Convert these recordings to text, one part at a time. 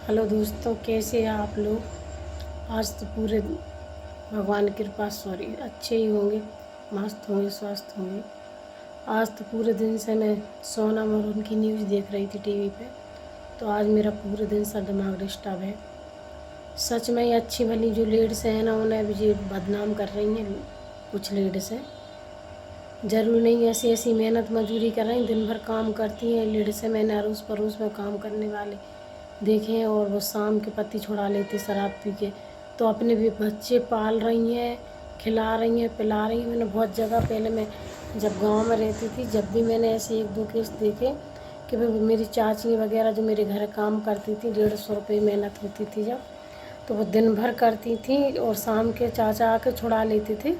Hello दोस्तों, कैसे हैं आप लोग। आज तो पूरे भगवान की कृपा अच्छे ही होंगे, मस्त होंगे, स्वस्थ होंगे। आज तो पूरे दिन से मैं सोनम और उनकी न्यूज़ देख रही थी टीवी पे। तो आज मेरा पूरे दिन सा दिमाग डिस्टर्ब है। सच में ये अच्छी भली जो लेडीज़ हैं ना, उन्हें भी ये बदनाम कर रही हैं। कुछ लेडीज़ हैं, ज़रूरी नहीं ऐसी ऐसी मेहनत मजदूरी कर रही हैं, दिन भर काम करती हैं लेडीज़। मैंने अड़ोस पड़ोस में काम करने वाले देखे हैं, और वो शाम के पत्ती छुड़ा लेती शराब पी के। तो अपने भी बच्चे पाल रही हैं, खिला रही हैं, पिला रही हैं। मैंने बहुत जगह पहले मैं जब गांव में रहती थी, जब भी मैंने ऐसे एक दो केस देखे कि भाई मेरी चाची वगैरह जो मेरे घर काम करती थी, 150 रुपये मेहनत होती थी जब, तो वो दिन भर करती थी और शाम के चाचा आके छुड़ा लेते थे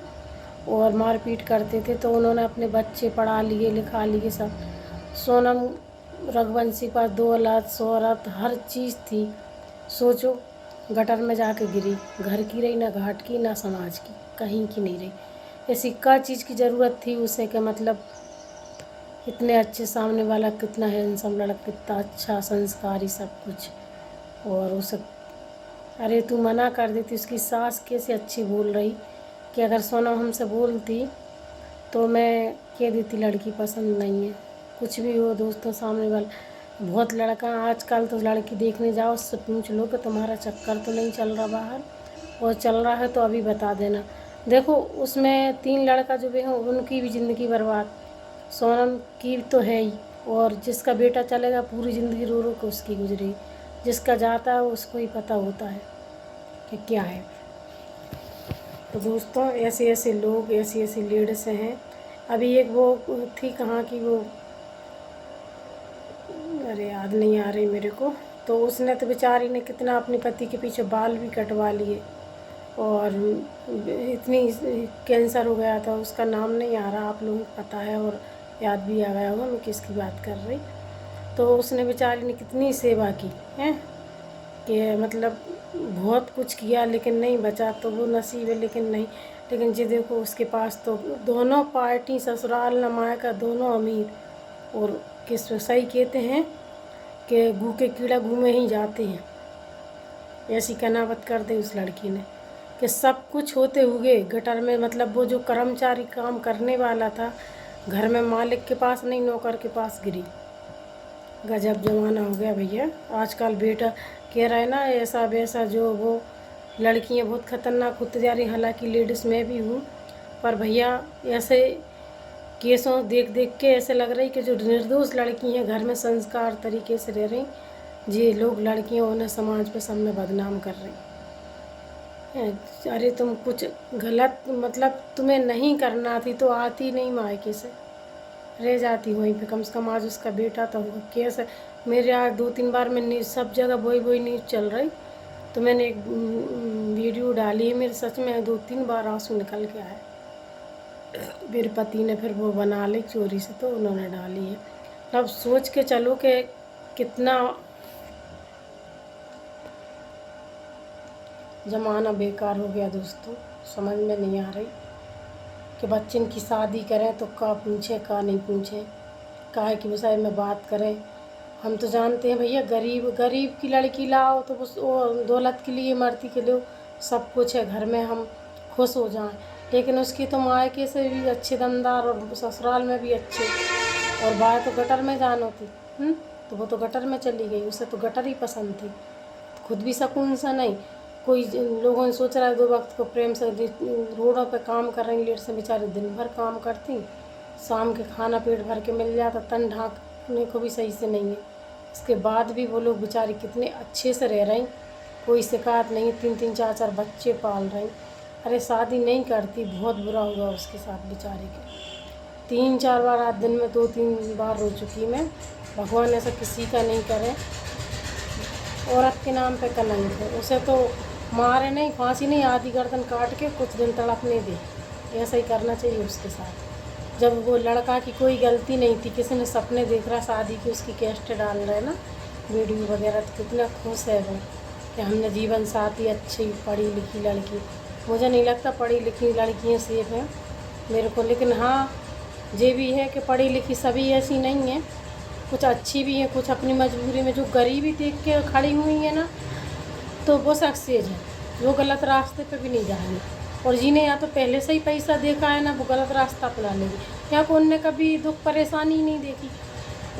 और मारपीट करते थे। तो उन्होंने अपने बच्चे पढ़ा लिए, लिखा लिए सब। सोनम रघुवंशी के पास 2 औलाद, शोहरत, हर चीज़ थी। सोचो, गटर में जाके गिरी, घर की रही ना, घाट की ना, समाज की, कहीं की नहीं रही। ऐसी क्या चीज़ की ज़रूरत थी उसे कि मतलब इतने अच्छे सामने वाला, कितना हैंडसम लड़का, कितना अच्छा संस्कारी सब कुछ, और उसे अरे तू मना कर देती। उसकी सास कैसे अच्छी बोल रही कि अगर सोनम हमसे बोलती तो मैं कह देती लड़की पसंद नहीं है। कुछ भी हो दोस्तों, सामने वाला बहुत लड़का आजकल तो लड़की देखने जाओ, उससे पूछ लो कि तुम्हारा चक्कर तो नहीं चल रहा बाहर, और चल रहा है तो अभी बता देना। देखो, उसमें 3 लड़का जो भी हों उनकी भी ज़िंदगी बर्बाद, सोनम की तो है ही। और जिसका बेटा चलेगा पूरी ज़िंदगी रो रो के उसकी गुजरी, जिसका जाता है उसको ही पता होता है कि क्या है। तो दोस्तों, ऐसे ऐसे लोग, ऐसी ऐसी लेडीज़ हैं। अभी एक वो थी कहाँ की वो, अरे याद नहीं आ रही मेरे को। तो उसने तो बेचारी ने कितना अपने पति के पीछे बाल भी कटवा लिए, और इतनी कैंसर हो गया था, उसका नाम नहीं आ रहा, आप लोगों को पता है और याद भी आ गया होगा मैं किसकी बात कर रही। तो उसने बेचारी ने कितनी सेवा की है कि मतलब बहुत कुछ किया, लेकिन नहीं बचा। तो वो नसीब है, लेकिन नहीं। लेकिन जी देखो, उसके पास तो दोनों पार्टी, ससुराल न मायका, दोनों अमीर। और किस सही कहते हैं कि गू के कीड़ा गू में ही जाते हैं। ऐसी कनावत कर दी उस लड़की ने कि सब कुछ होते हुए गटर में, मतलब वो जो कर्मचारी काम करने वाला था घर में, मालिक के पास नहीं नौकर के पास गिरी। गजब जमाना हो गया भैया। आजकल बेटा कह रहा है ना ऐसा वैसा, जो वो लड़कियां बहुत ख़तरनाक होती जा रही। हालांकि लेडीज़ मैं भी हूँ, पर भैया ऐसे केसों देख देख के ऐसे लग रही कि जो निर्दोष लड़की हैं घर में संस्कार तरीके से रह रही, ये लोग लड़कियों उन्हें समाज पे सब में बदनाम कर रही हैं। अरे तुम कुछ गलत, मतलब तुम्हें नहीं करना थी तो आती नहीं मायके से, रह जाती वहीं पे। कम से कम आज उसका बेटा तो होगा। कैसे मेरे आज 2-3 बार में न्यूज़, सब जगह वही न्यूज़ चल रही। तो मैंने एक वीडियो डाली है, मेरे सच में 2-3 बार आंसू निकल के आए। मेरे पति ने फिर वो बना ली चोरी से, तो उन्होंने डाली है। अब सोच के चलो कि कितना ज़माना बेकार हो गया दोस्तों। समझ में नहीं आ रही कि बच्चे की शादी करें तो का पूछें का नहीं पूछें, काहे के विषय में बात करें। हम तो जानते हैं भैया, गरीब गरीब की लड़की लाओ तो वो दौलत के लिए मरती के लो, सब कुछ है घर में, हम खुश हो जाएं। लेकिन उसकी तो मायके से भी अच्छे दमदार और ससुराल में भी अच्छे, और बाहर तो गटर में जान होती। तो वो तो गटर में चली गई, उसे तो गटर ही पसंद थी, खुद भी सुकून सा नहीं। कोई लोगों ने सोच रहा है 2 वक्त को प्रेम से रोडों पे काम कर रही लेट से, बेचारे दिन भर काम करती, शाम के खाना पेट भर के मिल जाता, तन ढांकने को भी सही से नहीं है। इसके बाद भी वो लोग बेचारे कितने अच्छे से रह रही, कोई शिकायत नहीं, 3-3 4-4 बच्चे पाल रही। अरे शादी नहीं करती, बहुत बुरा हुआ उसके साथ बेचारे के। 3-4 बार आज दिन में 2-3 बार रो चुकी मैं। भगवान ऐसा किसी का नहीं करे। औरत के नाम पे कलंक है। उसे तो मारे नहीं, फांसी नहीं, आधी गर्दन काट के कुछ दिन तड़पने दे। ऐसा ही करना चाहिए उसके साथ। जब वो लड़का की कोई गलती नहीं थी, किसी ने सपने देख रहा शादी की, उसकी कैस्ट डाल रहे ना वीडियो वगैरह, तो कितना खुश है वो कि हमने जीवन साथी अच्छी पढ़ी लिखी लड़की। मुझे नहीं लगता पढ़ी लिखी लड़कियाँ सेफ हैं मेरे को। लेकिन हाँ, ये भी है कि पढ़ी लिखी सभी ऐसी नहीं है, कुछ अच्छी भी हैं, कुछ अपनी मजबूरी में जो गरीबी देख के खड़ी हुई है ना, तो वो सक्सेस है, वो गलत रास्ते पे भी नहीं जाएंगे। और जिन्हें या तो पहले से ही पैसा देखा है ना, वो गलत रास्ता अपना लेंगे, या को उनने कभी दुख परेशानी ही नहीं देखी।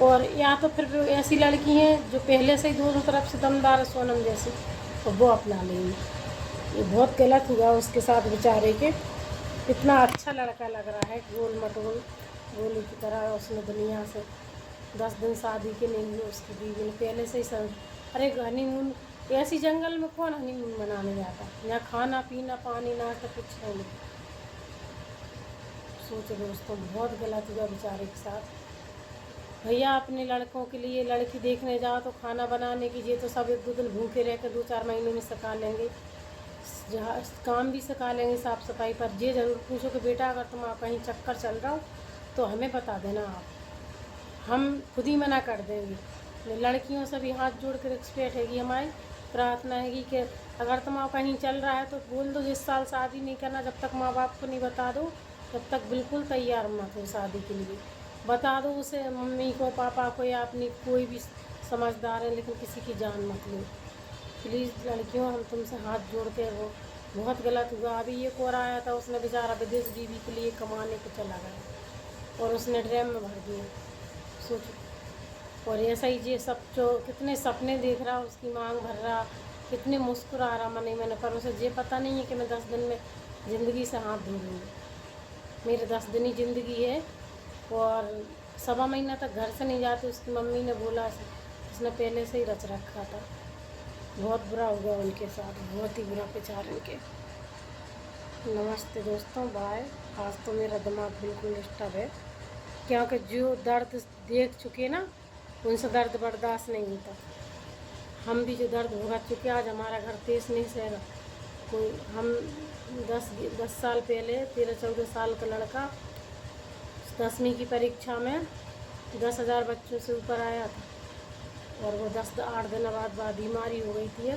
और या तो फिर ऐसी लड़की हैं जो पहले से ही दोनों तरफ से दमदार है, सोनम जैसी, तो वो अपना लेंगी। ये बहुत गलत हुआ उसके साथ बेचारे के। इतना अच्छा लड़का लग रहा है, गोल मटोल गोली की तरह। उसने दुनिया से 10 दिन शादी के नहीं हुए, उसकी बीवी ने पहले से ही सब। अरे हनीमून, ऐसी जंगल में कौन हनीमून मनाने जाता? यहाँ खाना पीना पानी नाश्ता कुछ है नहीं। सोचो दोस्तों, बहुत गलत हुआ बेचारे के साथ। भैया अपने लड़कों के लिए लड़की देखने जाओ तो खाना बनाने की, ये तो सब 1-2 दिन भूखे रह कर 2-4 महीने में सिखा लेंगे, जहाँ काम भी सिखा लेंगे साफ़ सफाई। पर ये ज़रूर पूछो कि बेटा अगर तुम कहीं चक्कर चल रहा हो तो हमें बता देना आप, हम खुद ही मना कर देंगे। लड़कियों से भी हाथ जोड़ कर रिक्वेस्ट है कि हमारी प्रार्थना है कि अगर तुम कहीं चल रहा है तो बोल दो इस साल शादी नहीं करना। जब तक माँ बाप को नहीं बता दो तब तक बिल्कुल तैयार मत हो शादी के लिए। बता दो उसे, मम्मी को पापा को या अपनी कोई भी समझदार है, लेकिन किसी की जान मत लो प्लीज़। लड़कियों हम तुमसे हाथ जोड़ते हैं, वो बहुत गलत हुआ। अभी ये कोरा आया था, उसने बेचारा विदेश बीवी के लिए कमाने को चला गया और उसने ड्रम में भर दिया, सोचो। और ऐसा ही ये सब जो कितने सपने देख रहा, उसकी मांग भर रहा, कितने मुस्कुरा रहा मने मैंने, पर उसे ये पता नहीं है कि मैं 10 दिन में ज़िंदगी से हाथ धो लूँगी। मेरे 10 दिन ही ज़िंदगी है। और 1.25 महीना तक घर से नहीं जाती, उसकी मम्मी ने बोला उसने पहले से ही रच रखा था। बहुत बुरा हुआ उनके साथ, बहुत ही बुरा बेचारे के। नमस्ते दोस्तों, बाय। आज तो मेरा दिमाग बिल्कुल डिस्टर्ब है, क्योंकि जो दर्द देख चुके ना, उनसे दर्द बर्दाश्त नहीं होता। हम भी जो दर्द भुगत चुके, आज हमारा घर तेज नहीं सह रहा कोई। हम 10 साल पहले 13-14 साल का लड़का 10वीं की परीक्षा में 10,000 बच्चों से ऊपर आया था, और वो 8 दिन बाद बीमारी हो गई थी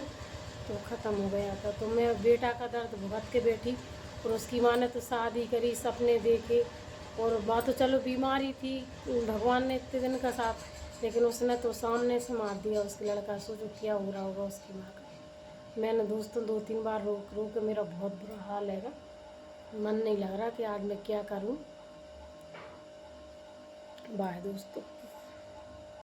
तो ख़त्म हो गया था। तो मैं बेटा का दर्द भुगत के बैठी, और उसकी माँ ने तो शादी करी, सपने देखे, और बात तो चलो बीमारी थी, भगवान ने इतने दिन का साथ, लेकिन उसने तो सामने से मार दिया उसके लड़का। सोचो क्या हो रहा होगा उसकी माँ का। मैंने दोस्तों 2-3 बार रोक मेरा बहुत बुरा हाल है, मन नहीं लग रहा कि आज मैं क्या करूँ। बाय दोस्तों।